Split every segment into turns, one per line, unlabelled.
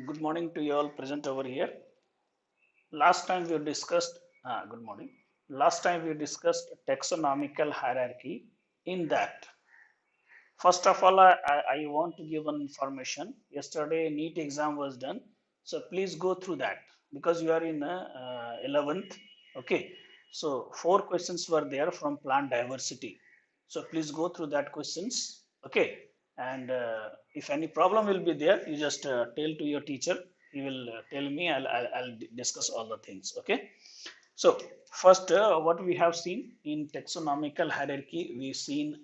Good morning to you all present over here. Last time we discussed, good morning. Last time we discussed taxonomical hierarchy. In that, first of all, I want to give one information. Yesterday, NEET exam was done. So please go through that because you are in 11th. Okay. So four questions were there from plant diversity. So please go through that questions. Okay. And if any problem will be there, you just tell to your teacher. He will tell me. I'll discuss all the things. Okay. So first, what we have seen in taxonomical hierarchy, we've seen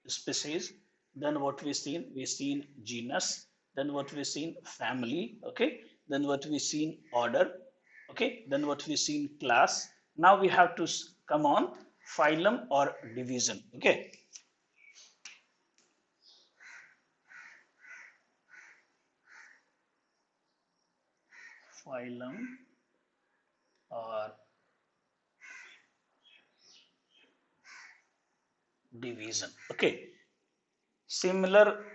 species. Then what we seen genus. Then what we seen family. Okay. Then what we seen order. Okay. Then what we seen class. Now we have to come on phylum or division. Okay. Phylum or division. Okay. Similar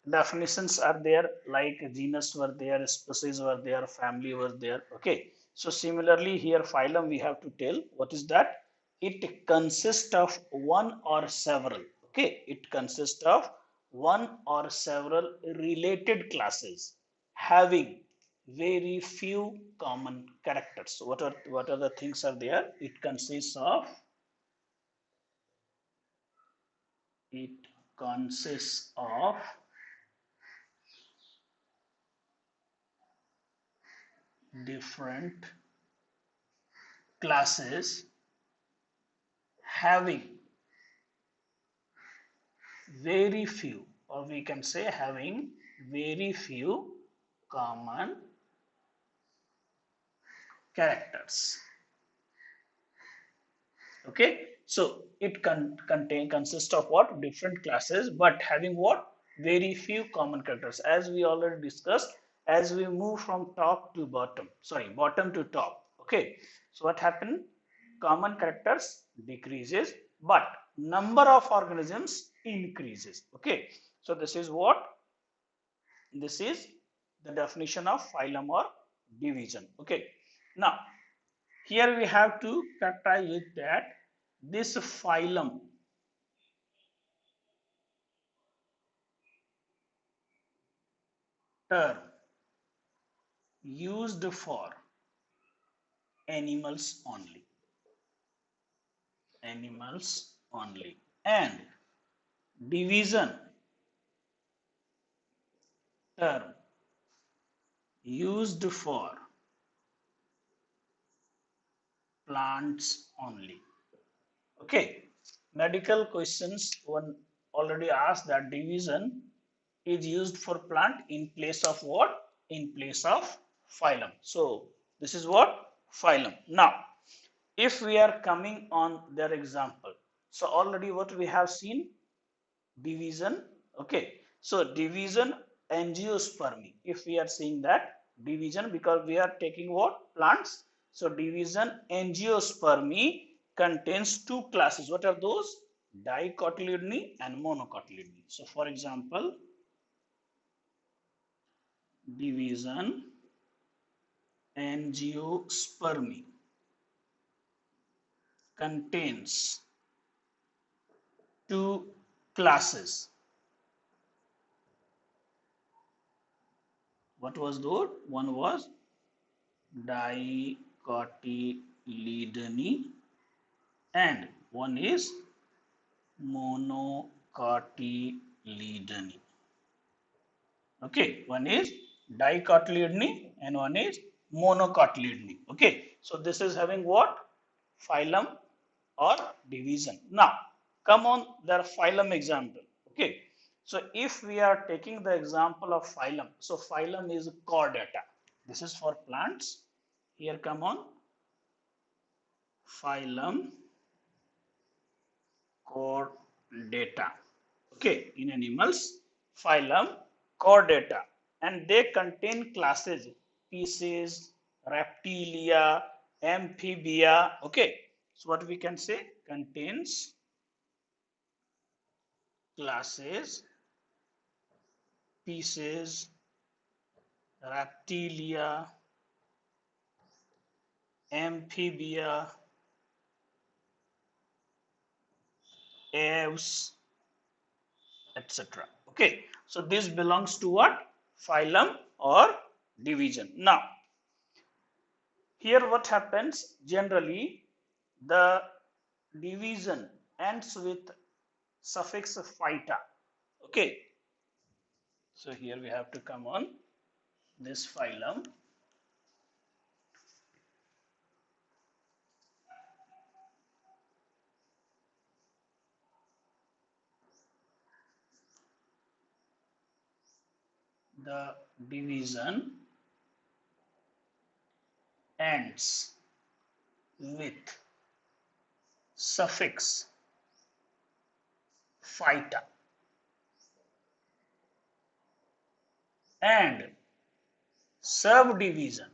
definitions are there, like genus were there, species were there, family was there. Okay. So similarly here phylum we have to tell what is that? It consists of one or several. Okay. It consists of one or several related classes having very few common characters. So what are the things are there? It consists of different classes having very few, or we can say having very few common characters. Okay, so it consists of what? Different classes, but having what? Very few common characters, as we already discussed. As we move from top to bottom, sorry, bottom to top. Okay, so what happened? Common characters decreases, but number of organisms increases. Okay, so this is what? This is the definition of phylum or division. Okay, now here we have to characterize it that this phylum term used for animals only, and division term used for plants only. Okay, medical questions one already asked that division is used for plant in place of what? In place of phylum. So this is what? Phylum. Now if we are coming on their example, so already what we have seen? Division. Okay, so division angiospermy, if we are seeing that division, because we are taking what? Plants. So division angiospermy contains two classes. What are those? Dicotyledony and monocotyledony. So for example, division angiospermy contains two classes. What was those? One was dicotyledony and one is monocotyledony. Okay, one is dicotyledony and one is monocotyledony. Okay, so this is having what? Phylum or division. Now come on their phylum example. Okay, so if we are taking the example of phylum, so phylum is chordata. This is for plants. Here come on phylum chordata. Okay, in animals, phylum chordata, and they contain classes, species, reptilia, amphibia. Okay, so what we can say? Contains classes, species, Reptilia, Amphibia, Aves, etc. Okay, so this belongs to what? Phylum or division. Now, here what happens? Generally, the division ends with suffix phyta. Okay, so here we have to come on this phylum. The division ends with suffix phyta and subdivision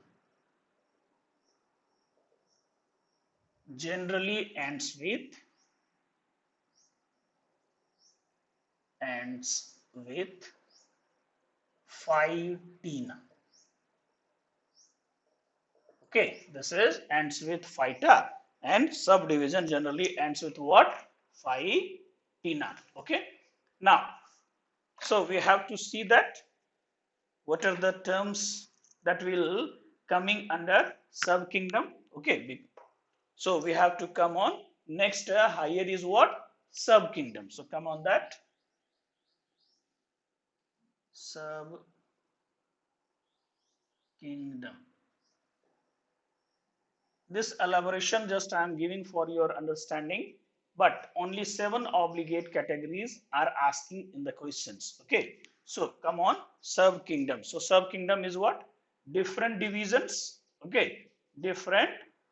generally ends with phytina. Okay, this is ends with phyta and subdivision generally ends with what? Phytina. Okay, now so we have to see that what are the terms that will coming under sub kingdom. Okay, so we have to come on next higher is what? Sub kingdom. So come on that sub kingdom. This elaboration just I am giving for your understanding, but only 7 obligate categories are asking in the questions. Okay, so come on sub kingdom. So sub kingdom is what? Different divisions. Okay, different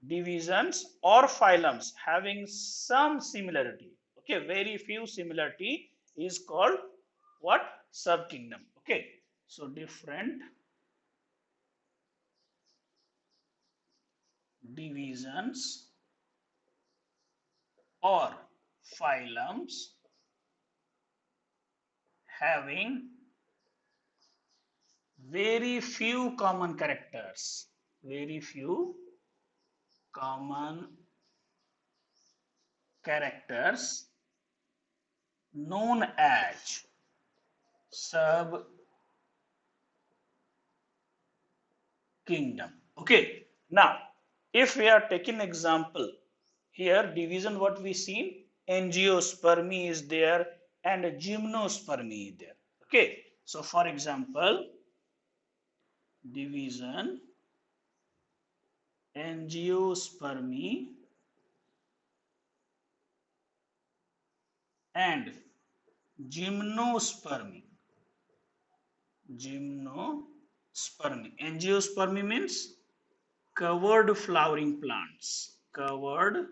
divisions or phylums having some similarity. Okay, very few similarity is called what? Sub kingdom. Okay, so different divisions or phylums having very few common characters, very few common characters known as sub kingdom. Okay, now if we are taking example here, division what we seen, angiospermy is there and gymnospermy is there. Okay, so for example, division angiospermy and gymnospermy. Gymnospermy. Angiospermy means covered flowering plants. Covered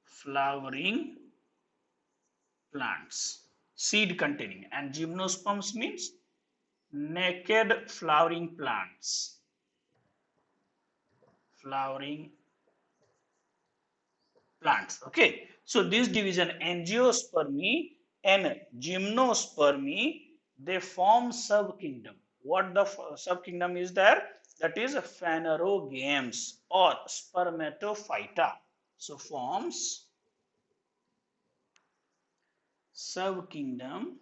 flowering plants. Seed containing. And gymnosperms means naked flowering plants. Flowering plants. Okay. So this division angiospermy and gymnospermy, they form subkingdom. What the subkingdom is there? That is phanerogames or spermatophyta. So forms subkingdom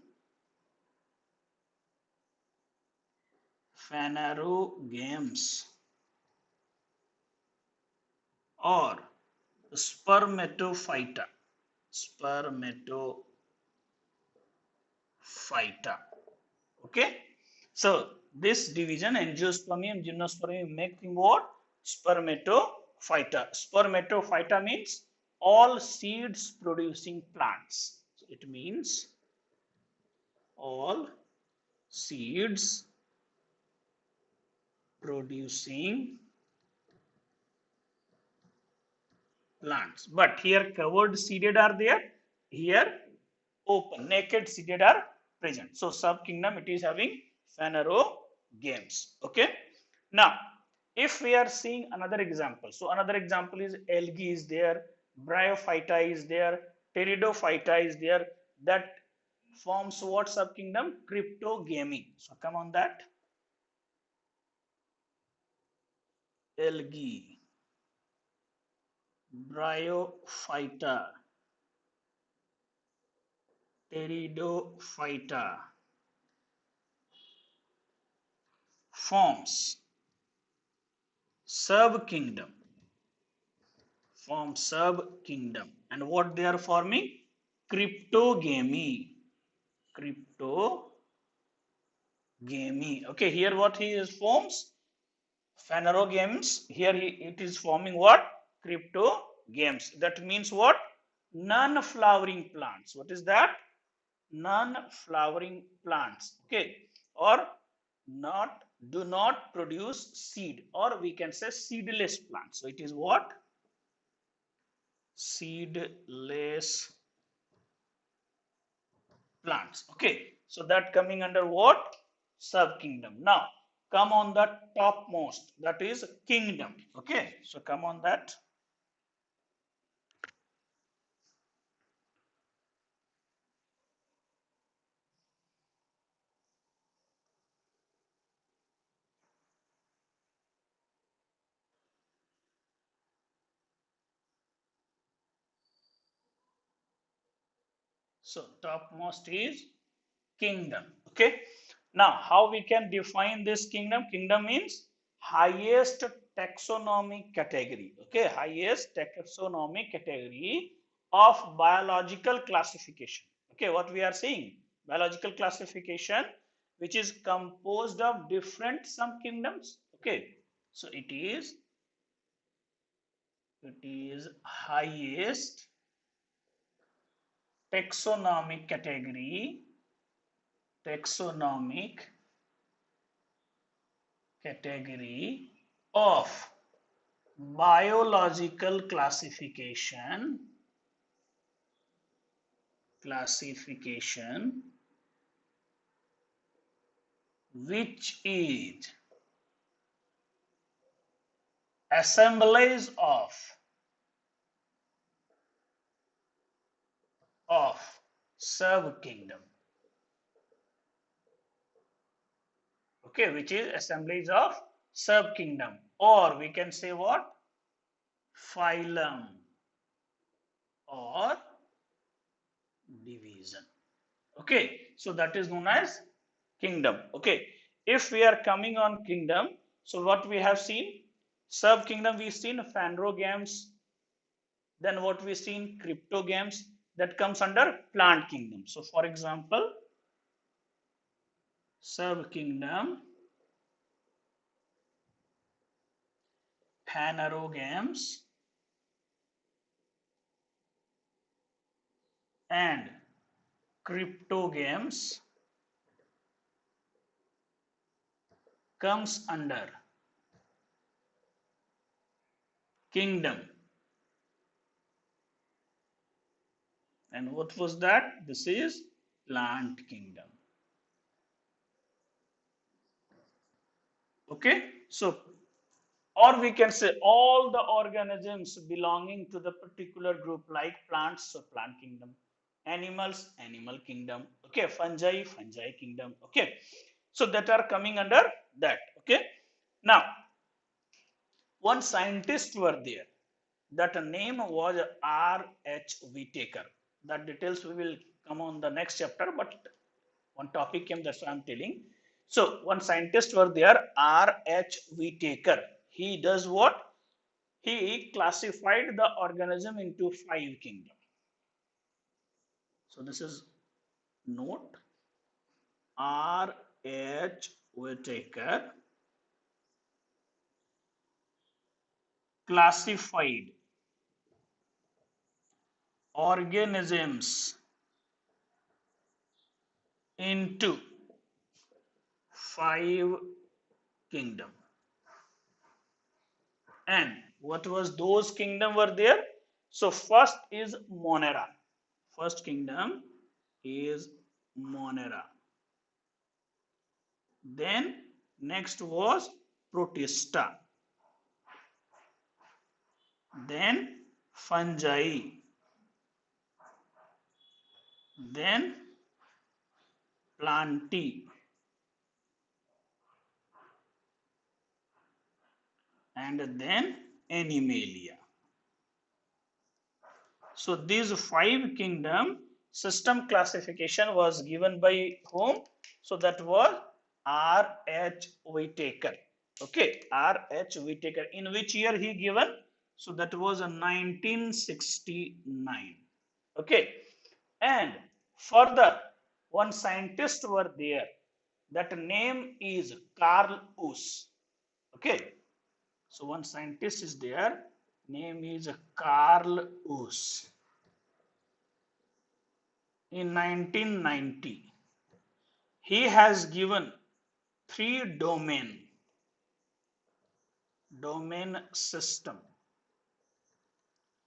phanerogames or spermatophyta. Spermatophyta. Okay, so this division angiospermy and gymnospermy making what? Spermatophyta. Spermatophyta means all seeds producing plants. So it means all seeds producing plants. But here covered seeded are there. Here open naked seeded are present. So sub kingdom it is having phanerogames. Okay. Now if we are seeing another example, so another example is algae is there, bryophyta is there, pteridophyta is there. That forms what sub kingdom? Cryptogamy. So come on that. algae, bryophyta, pteridophyta forms subkingdom, and what they are forming? Cryptogamy. Cryptogamy. Okay, here what he is forms? Phanerogames. Here it is forming what? Cryptogames. That means what? Non-flowering plants. What is that? Non-flowering plants. Okay, or not do not produce seed, or we can say seedless plants. So it is what? Seedless plants. Okay, so that coming under what? Subkingdom. Now come on the topmost, that is kingdom. Okay, so come on that. So topmost is kingdom. Okay, now how we can define this kingdom? Kingdom means highest taxonomic category. Okay, highest taxonomic category of biological classification. Okay, what we are saying? Biological classification which is composed of different some kingdoms. Okay, so it is highest taxonomic category of biological classification which is assemblage of subkingdom. Okay, which is assemblage of subkingdom, or we can say what? Phylum or division. Okay, so that is known as kingdom. Okay, if we are coming on kingdom, so what we have seen? Subkingdom we've seen phanerogames, then what we seen? Cryptogames, that comes under plant kingdom. So for example, subkingdom phanerogames and cryptogames comes under kingdom. And what was that? This is plant kingdom. Okay, so or we can say all the organisms belonging to the particular group, like plants, so plant kingdom, animals, animal kingdom, okay, fungi kingdom. Okay, so that are coming under that. Okay, now one scientist were there, that name was R.H. Whitaker. That details we will come on the next chapter, but one topic came, that's why I'm telling. So one scientist were there, R.H. Whitaker. He does what? He classified the organism into 5 kingdoms. So this is note, R.H. Whitaker classified organisms into 5 kingdoms. And what was those kingdom were there? So first is Monera. First kingdom is Monera. Then next was Protista. Then fungi. Then plantae. and then Animalia. So these 5 kingdom system classification was given by whom? So that was R.H. Whitaker. Okay, R.H. Whitaker. In which year he given? So that was in 1969. Okay, and further one scientist were there. That name is Carl Oos. Okay, so one scientist is there. Name is Carl Oos. In 1990, he has given 3 domain system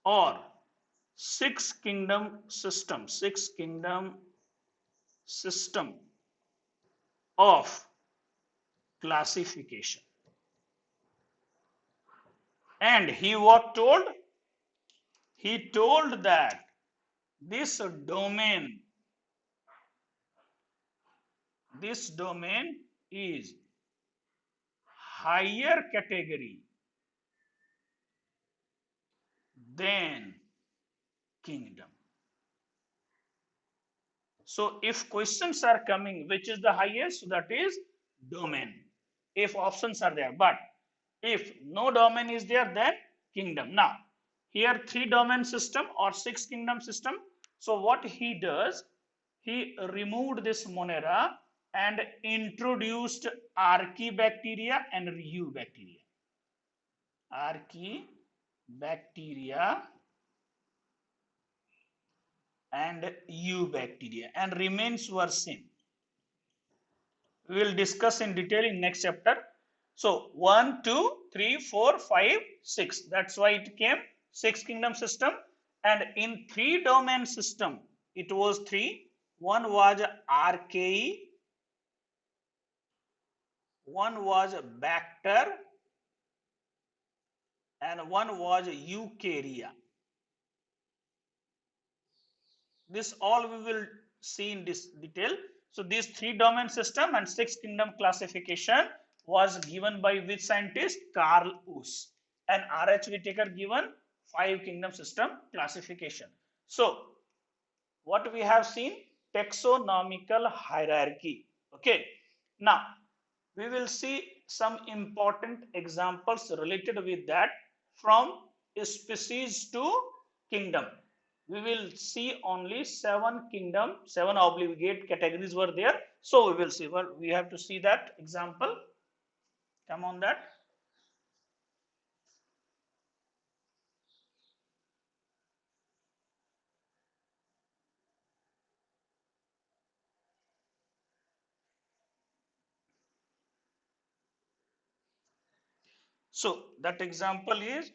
or 6 kingdom system of classification. And he what told? He told that this domain is higher category than kingdom. So if questions are coming, which is the highest? That is domain. If options are there, but if no domain is there, then kingdom. Now, here 3 domain system or 6 kingdom system. So what he does, he removed this Monera and introduced Archaebacteria and Eubacteria. Archaebacteria and Eubacteria, and remains were same. We will discuss in detail in next chapter. So 1, 2, 3, 4, 5, 6. That's why it came 6 kingdom system. And in 3 domain system, it was 3. One was Archaea, one was Bacter, and one was Eukarya. This all we will see in this detail. So this 3 domain system and 6 kingdom classification was given by which scientist? Carl Oos. And R.H. Whitaker given 5 kingdom system classification. So what we have seen? Taxonomical hierarchy. Okay. Now we will see some important examples related with that, from species to kingdom. We will see only 7 kingdom, 7 obligate categories were there. So we will see. Well, we have to see that example. Come on that. So that example is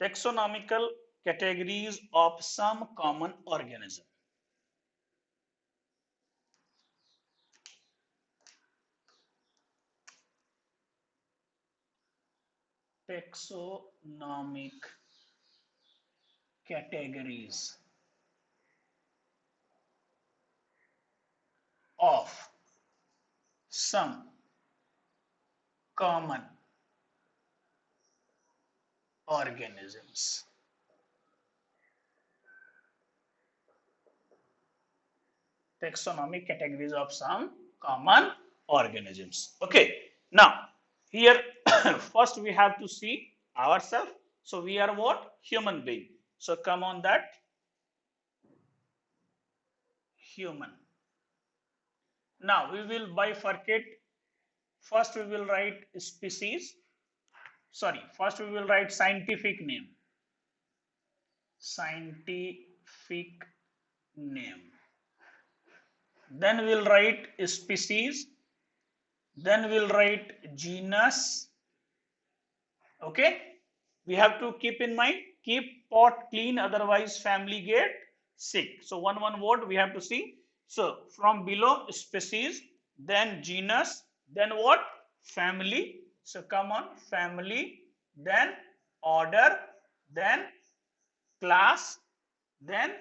taxonomical categories of some common organism. Taxonomic categories of some common organisms. Taxonomic categories of some common organisms. Okay, now here first we have to see ourselves. So we are what? Human being. So come on that. Human. Now we will bifurcate. First we will write species. Sorry, first we will write scientific name. Scientific name. Then we'll write species. Then we'll write genus. Okay, we have to keep in mind, keep pot clean, otherwise family get sick. So one word we have to see. So from below, species, then genus, then what? Family. So come on, family, then order, then class, then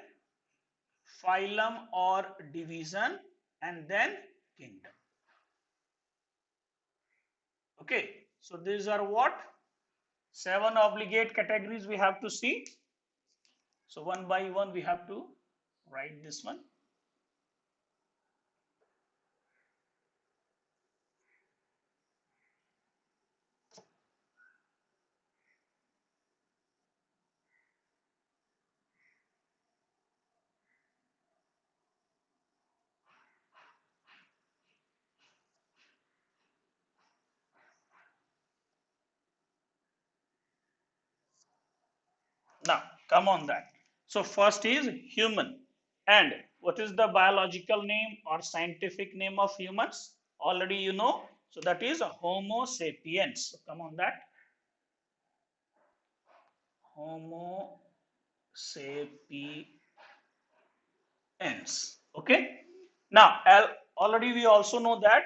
phylum or division, and then kingdom. Okay, So these are what? 7 obligate categories we have to see. So one by one we have to write this one. Now, come on that. So first is human. And what is the biological name or scientific name of humans? Already you know. So that is Homo sapiens. So come on that. Homo sapiens. Okay. Now, already we also know that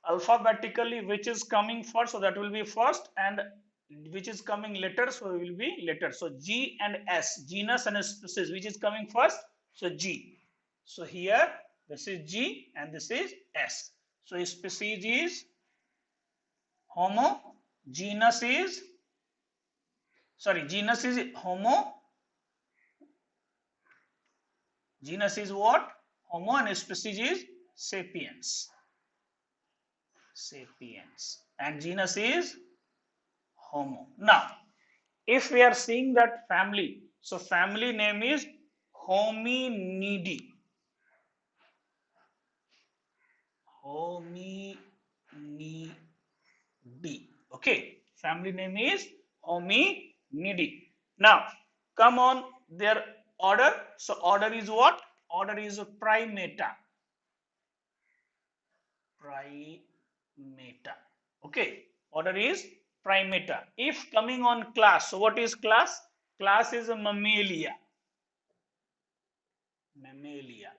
alphabetically which is coming first, so that will be first, and which is coming later, so it will be later. So G and S, genus and species, which is coming first, so G. So here this is G and this is S. So species is Homo, genus is, sorry, genus is Homo, genus is what? Homo, and species is sapiens. Sapiens, and genus is Homo. Now, if we are seeing that family, so family name is Hominidae. Hominidae. Okay, family name is Hominidae. Now, come on their order. So order is what? Order is Primata. Primata. Okay, order is Primata. If coming on class, so what is class? Class is a Mammalia. Mammalia.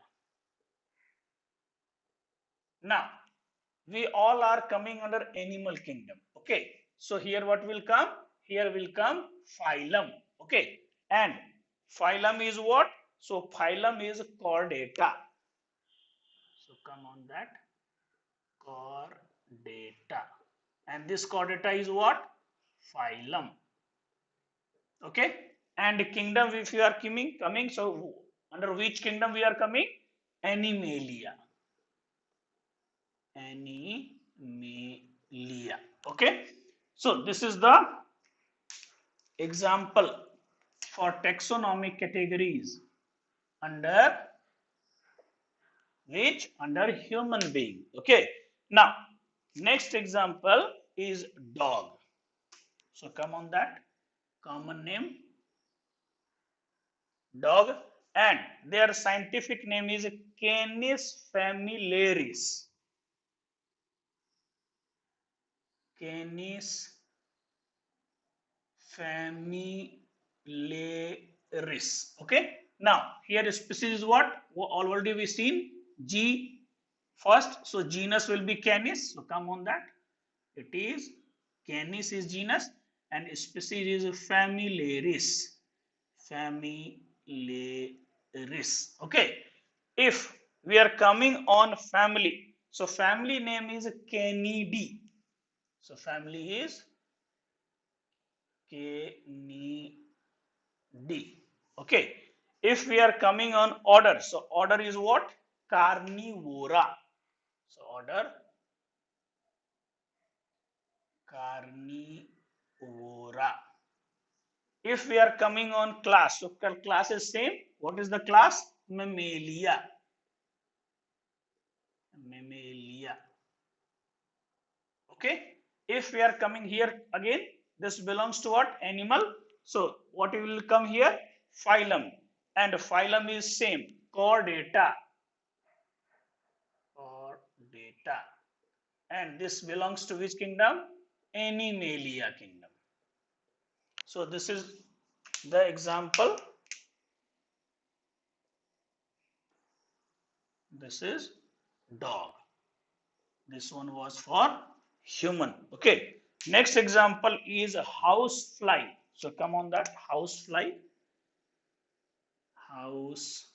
Now, we all are coming under animal kingdom. Okay, so here what will come? Here will come phylum. Okay, and phylum is what? So phylum is Chordata. So come on that, Chordata, and this Chordata is what? Phylum. Okay, and kingdom, if you are coming, so under which kingdom we are coming? Animalia. Animalia. Okay, so this is the example for taxonomic categories under which? Under human being. Okay, now next example is dog. So come on that, common name dog, and their scientific name is Canis familiaris. Canis familiaris. Okay, now here species is what? Already we seen G first, so genus will be Canis. So come on that, it is Canis is genus, and species is familiaris. Familiaris. Okay, if we are coming on family, so family name is Canidae. So family is Canidae. Okay, if we are coming on order, so order is what? Carnivora. So order Carnivora. If we are coming on class, so class is same. What is the class? Mammalia. Mammalia. Okay, if we are coming here again, this belongs to what? Animal. So what will come here? Phylum, and phylum is same, Chordata. Chordata, and this belongs to which kingdom? Animalia kingdom. So this is the example. This is dog. This one was for human. Okay, next example is a house fly. So come on that, house fly. House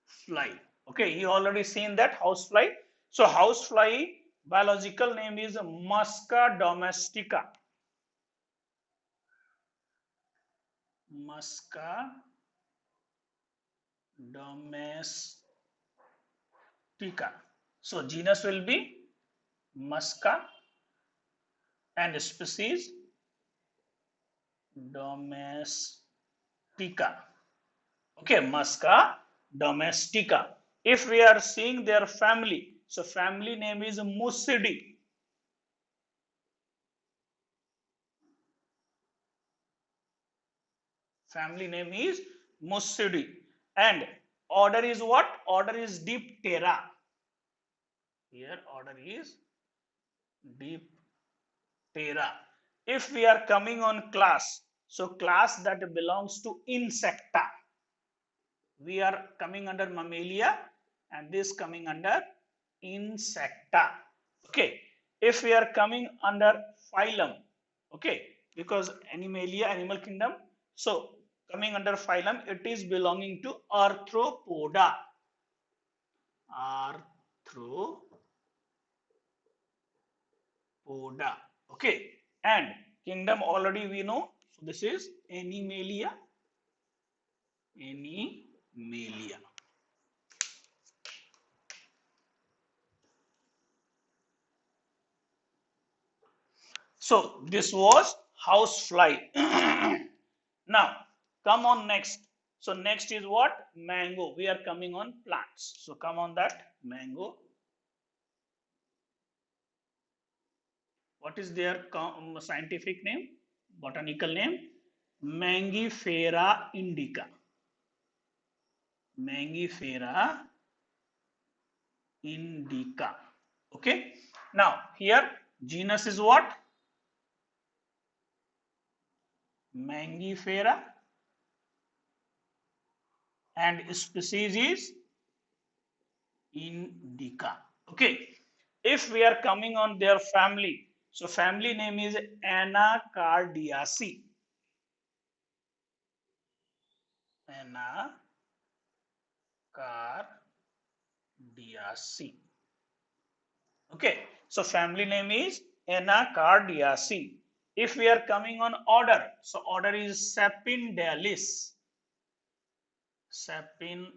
fly. Okay, you already seen that house fly. So house fly Biological name is Musca domestica. Musca domestica. So genus will be Musca and species domestica. Okay, Musca domestica. If we are seeing their family, so family name is Mucidae. Family name is Mucidae. And order is what? Order is Diptera. Here order is Diptera. If we are coming on class, so class that belongs to Insecta, we are coming under Mammalia and this coming under Insecta. Okay. If we are coming under phylum, okay, because Animalia, animal kingdom, so coming under phylum, it is belonging to Arthropoda. Arthropoda. Okay. And kingdom already we know. So this is Animalia. Animalia. So this was housefly. Now come on next. So next is what? Mango. We are coming on plants. So come on that mango. What is their scientific name? Botanical name? Mangifera indica. Mangifera indica. Okay. Now here genus is what? Mangifera and species is indica. Okay. If we are coming on their family, so family name is Anacardiaceae. Anacardiaceae. Okay. So family name is Anacardiaceae. If we are coming on order, so order is Sapindalis. Sapindalis.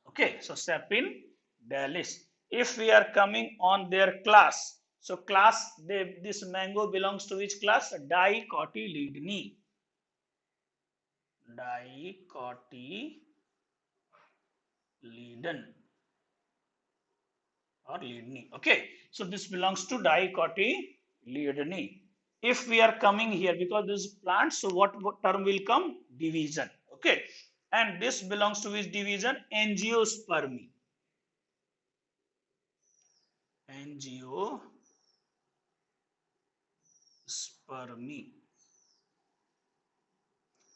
Okay, so Sapindalis. If we are coming on their class, so class, this mango belongs to which class? Dicotyledonee. Dicotyledon or ledonee. Okay, so this belongs to Dicotyledonee. If we are coming here, because this plant, so what term will come? Division. Okay, and this belongs to which division? Angiospermy. Angiospermy.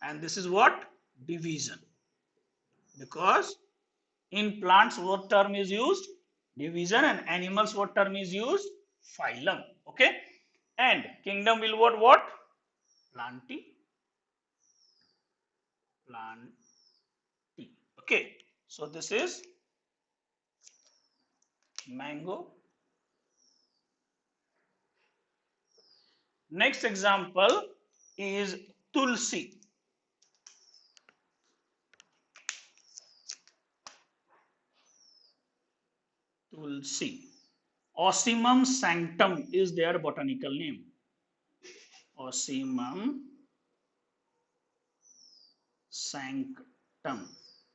And this is what? Division. Because in plants what term is used? Division. And animals what term is used? Phylum. Okay. And kingdom will what? Plantae. Okay. So this is mango. Next example is tulsi. Tulsi. Ocimum sanctum is their botanical name. Ocimum sanctum.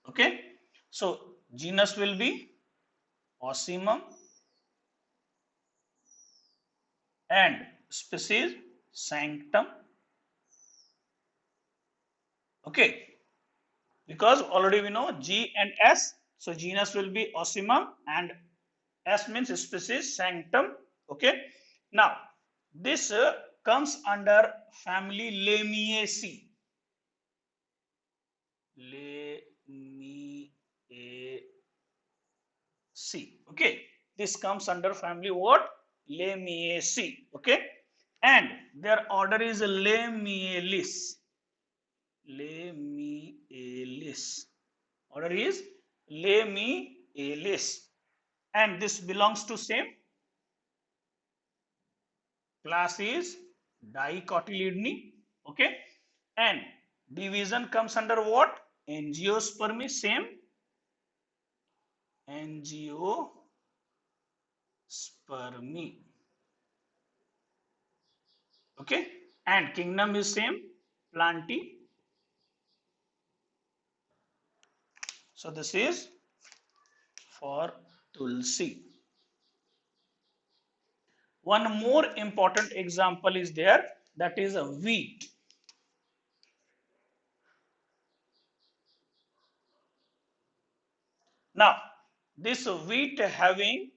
Okay. So genus will be Ocimum and species sanctum. Okay. Because already we know G and S. So genus will be Ocimum and S means species sanctum. Okay. Now this comes under family Lamiaceae. Lamiaceae. Okay. This comes under family what? Lamiaceae. Okay. And their order is Lamialis. Lamialis. Order is Lamialis. and this belongs to same class is dicotyledony. Okay, and division comes under what? Angiospermy, same angiospermy. Okay, and kingdom is same plantae. So this is for Tulsi. One more important example is there, that is a wheat. Now, this wheat having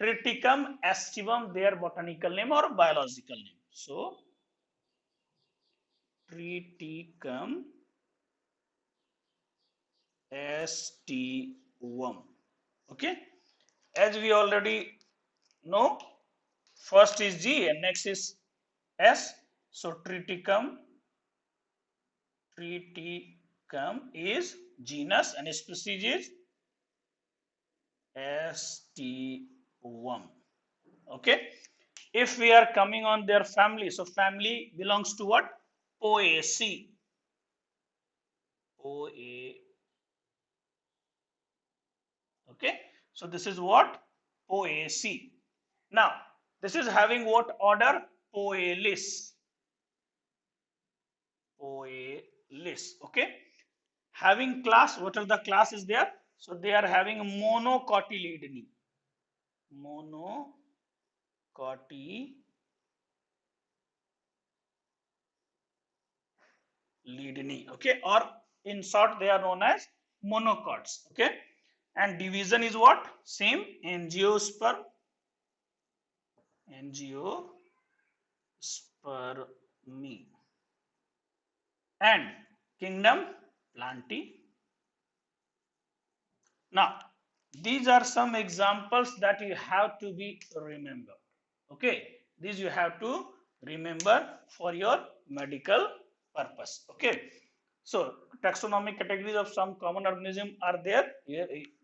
Triticum aestivum, their botanical name or biological name. So, Triticum aestivum. Okay, as we already know, first is G and next is S. So, Triticum is genus and species is aestivum. Okay, if we are coming on their family, so family belongs to what? Poaceae. Okay, so this is what? Poaceae. Now this is having what order? Poalis. Okay, having class, what are the class is there? So they are having monocotyledony. Okay, or in short they are known as monocots. Okay, and division is what? Same angiospermy, and kingdom plantae. Now these are some examples that you have to be remembered. Okay, these you have to remember for your medical purpose. Okay, so taxonomic categories of some common organism are there.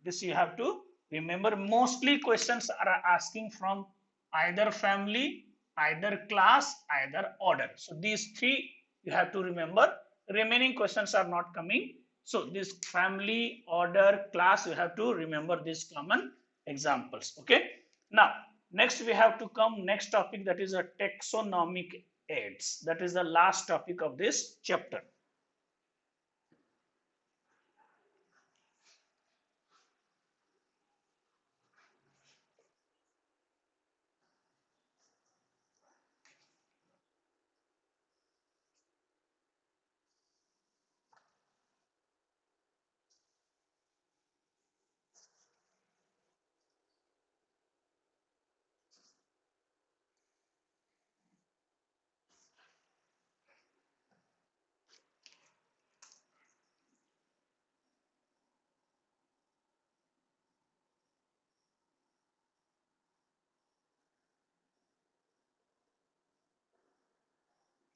This you have to remember. Mostly questions are asking from either family, either class, either order. So these three you have to remember. Remaining questions are not coming. So this family, order, class, you have to remember these common examples. Okay, now next we have to come next topic, that is a taxonomic aids. That is the last topic of this chapter.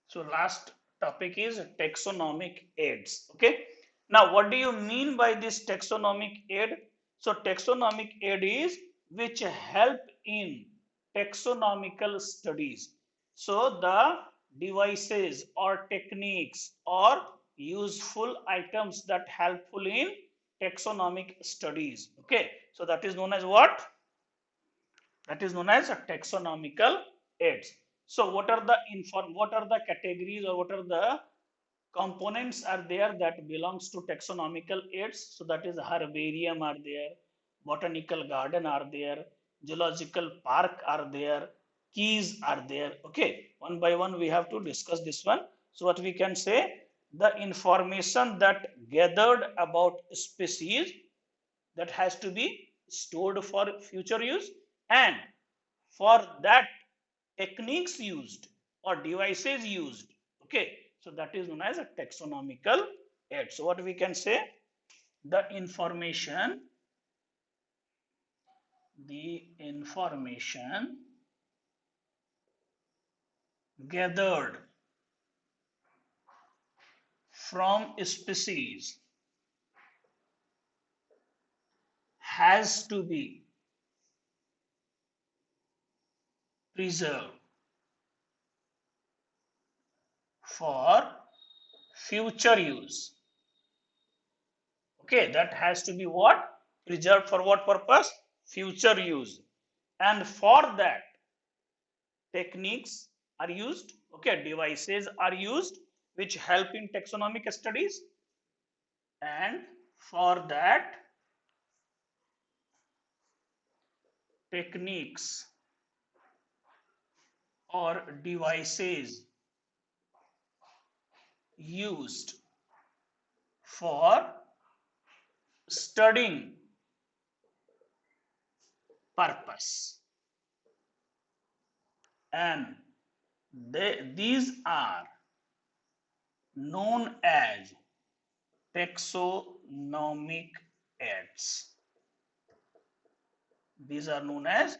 So last topic is taxonomic aids. Okay. Now, what do you mean by this taxonomic aid? So taxonomic aid is which help in taxonomical studies. So the devices or techniques or useful items that helpful in taxonomic studies. Okay. So that is known as what? That is known as a taxonomical aids. So what are the categories or what are the components are there that belongs to taxonomical aids? So that is herbarium are there, botanical garden are there, zoological park are there, keys are there. Okay, one by one we have to discuss this one. So what we can say, the information that gathered about species that has to be stored for future use, and for that techniques used or devices used. Okay, so that is known as a taxonomical aid. So what we can say, the information gathered from species has to be preserve for future use. Okay, that has to be what? Preserved for what purpose? Future use. And for that, techniques are used, okay, devices are used which help in taxonomic studies. And for that, techniques or devices used for studying purpose, and these are known as taxonomic aids. These are known as